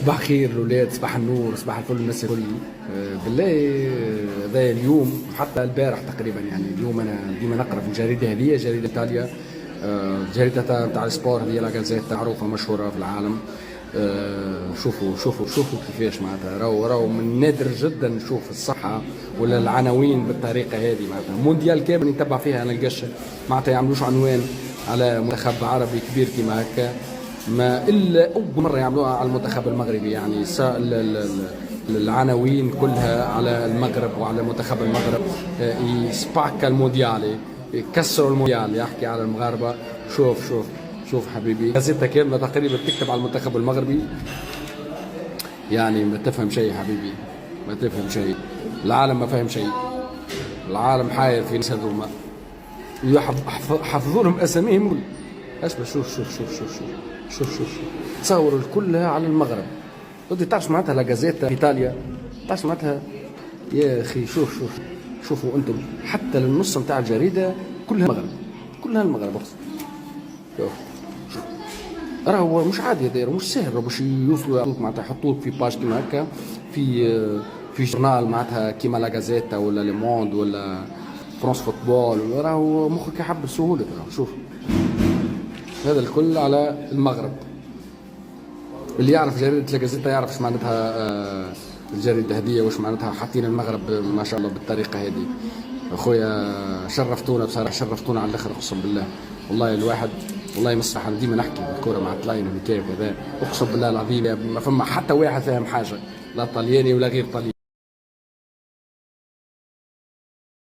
صباح خير الاولاد، صباح النور، صباح الفل الناس الكل. بالله هذا اليوم حتى البارح تقريبا، يعني اليوم انا ديما نقرا في الجريده هذه، جريده ايطاليا، جريده تاع السبور هذه، لا جازيتا معروفه مشهوره في العالم. شوفوا كيفاش معناتها راهو من النادر جدا نشوف الصحه ولا العناوين بالطريقه هذه، معناتها مونديال كامل نتبع فيها انا نلقاش معناتها يعملوش عنوان على منتخب عربي كبير كيما هكا، ما الا اول مره يعملوها على المنتخب المغربي. يعني العناوين كلها على المغرب وعلى منتخب المغرب، يسباكا المونديالي، يكسروا المونديال، يحكي على المغاربه. شوف حبيبي، غازيتا كامله تقريبا تكتب على المنتخب المغربي. يعني ما تفهم شيء حبيبي، ما تفهم شيء. العالم ما فهم شيء، العالم حاير في ناس هذوما، حفظوا لهم اساميهم. اسمع، شوف تصوروا كلها على المغرب. ودي تعرف معناتها لا جازيتا ايطاليا، تعرف معناتها يا اخي. شوفوا انتم، حتى النص نتاع الجريده كلها المغرب، كلها المغرب. شوف راهو مش عادي هذا، مش سهل باش يوصلوا معناتها يحطوك في باج كيما هكا في جورنال معناتها كيما لا جازيتا ولا لي موند ولا فرانس فوتبول. راهو مخك يحب بسهوله. شوف هذا الكل على المغرب. اللي يعرف جريدة لا جازيتا يعرف ايش معناتها الجريدة هذه، واش معناتها حاطين المغرب ما شاء الله بالطريقة هذه. اخويا شرفتونا بصراحة، شرفتونا على الاخر اقسم بالله. والله الواحد والله يمسح، انا ديما نحكي الكورة مع طلاين وكيف كذا، اقسم بالله العظيم ما فما حتى واحد فاهم حاجة، لا طلياني ولا غير طلياني.